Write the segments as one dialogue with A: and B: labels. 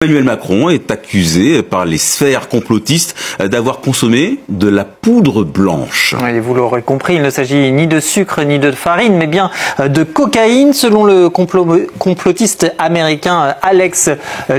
A: Emmanuel Macron est accusé par les sphères complotistes d'avoir consommé de la poudre blanche.
B: Oui, vous l'aurez compris, il ne s'agit ni de sucre ni de farine, mais bien de cocaïne, selon le complotiste américain Alex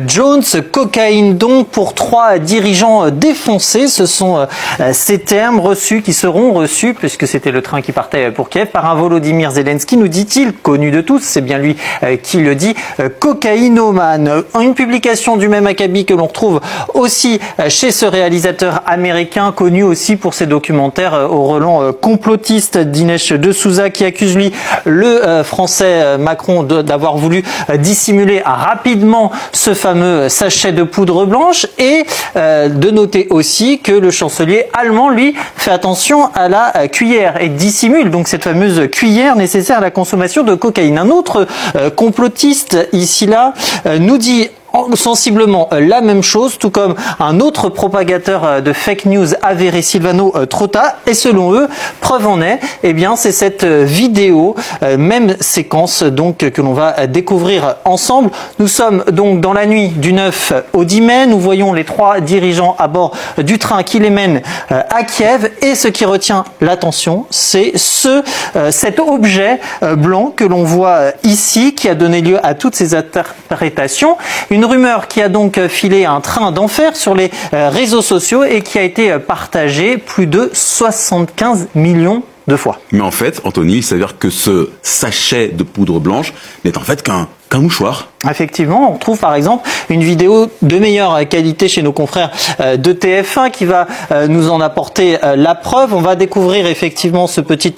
B: Jones. Cocaïne donc pour 3 dirigeants défoncés. Ce sont ces termes reçus qui seront reçus, puisque c'était le train qui partait pour Kiev, par un Volodymyr Zelensky, nous dit-il, connu de tous, c'est bien lui qui le dit, cocaïnomane. Une publication du même acabit que l'on retrouve aussi chez ce réalisateur américain, connu aussi pour ses documentaires au relent complotiste, Dinesh D'Souza, qui accuse lui le français Macron d'avoir voulu dissimuler rapidement ce fameux sachet de poudre blanche, et de noter aussi que le chancelier allemand, lui, fait attention à la cuillère et dissimule donc cette fameuse cuillère nécessaire à la consommation de cocaïne. Un autre complotiste ici-là nous dit sensiblement la même chose, tout comme un autre propagateur de fake news avéré, Silvano Trota, et selon eux, preuve en est, eh bien c'est cette vidéo, même séquence donc que l'on va découvrir ensemble. Nous sommes donc dans la nuit du 9 au 10 mai, nous voyons les 3 dirigeants à bord du train qui les mène à Kiev, et ce qui retient l'attention, c'est cet objet blanc que l'on voit ici, qui a donné lieu à toutes ces interprétations. Une rumeur qui a donc filé un train d'enfer sur les réseaux sociaux et qui a été partagée plus de 75 millions de fois.
A: Mais en fait, Anthony, il s'avère que ce sachet de poudre blanche n'est en fait qu'un mouchoir.
B: Effectivement, on trouve par exemple une vidéo de meilleure qualité chez nos confrères de TF1 qui va nous en apporter la preuve. On va découvrir effectivement ce petit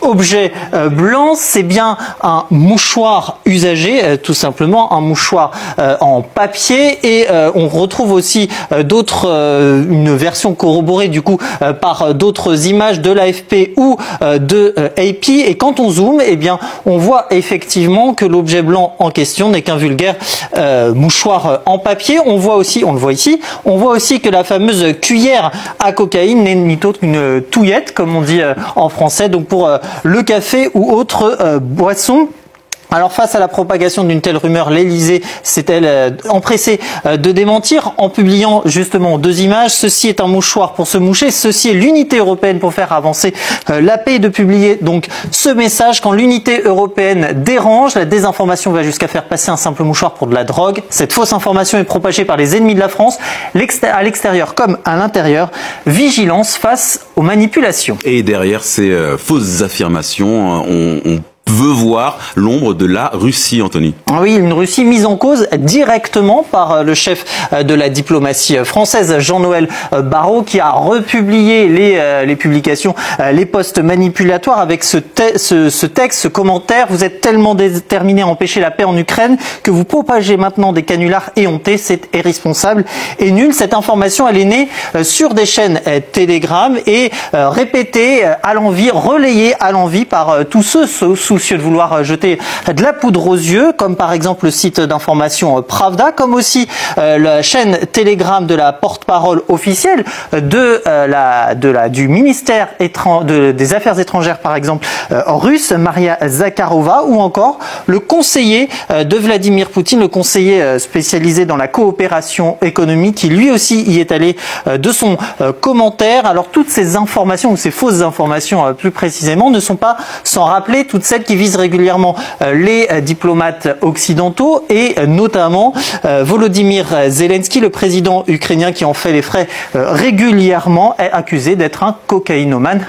B: objet blanc. C'est bien un mouchoir usagé, tout simplement, un mouchoir en papier, et on retrouve aussi une version corroborée du coup par d'autres images de l'AFP ou de AP, et quand on zoome, eh bien on voit effectivement que l'objet blanc en question n'est qu'un vulgaire mouchoir en papier. On voit aussi, on le voit ici, on voit aussi que la fameuse cuillère à cocaïne n'est ni autre qu'une touillette, comme on dit en français, donc pour le café ou autre boisson. Alors face à la propagation d'une telle rumeur, l'Élysée s'est-elle empressée de démentir en publiant justement 2 images. Ceci est un mouchoir pour se moucher, ceci est l'unité européenne pour faire avancer la paix, de publier donc ce message. Quand l'unité européenne dérange, la désinformation va jusqu'à faire passer un simple mouchoir pour de la drogue. Cette fausse information est propagée par les ennemis de la France, à l'extérieur comme à l'intérieur. Vigilance face aux manipulations.
A: Et derrière ces fausses affirmations, on veut voir l'ombre de la Russie, Anthony.
B: Oui, une Russie mise en cause directement par le chef de la diplomatie française, Jean-Noël Barrot, qui a republié les publications, les posts manipulatoires avec ce texte, ce commentaire: vous êtes tellement déterminés à empêcher la paix en Ukraine que vous propagez maintenant des canulars éhontés, c'est irresponsable et nul. Cette information, elle est née sur des chaînes Telegram et répétée à l'envi, relayée à l'envi par tous ceux soucieux de vouloir jeter de la poudre aux yeux, comme par exemple le site d'information Pravda, comme aussi la chaîne Telegram de la porte-parole officielle du ministère des Affaires étrangères, par exemple russe, Maria Zakharova, ou encore le conseiller de Vladimir Poutine, le conseiller spécialisé dans la coopération économique, qui lui aussi y est allé de son commentaire. Alors toutes ces informations, ou ces fausses informations plus précisément, ne sont pas sans rappeler toutes celles qui visent régulièrement les diplomates occidentaux, et notamment Volodymyr Zelensky, le président ukrainien, qui en fait les frais régulièrement, est accusé d'être un cocaïnomane.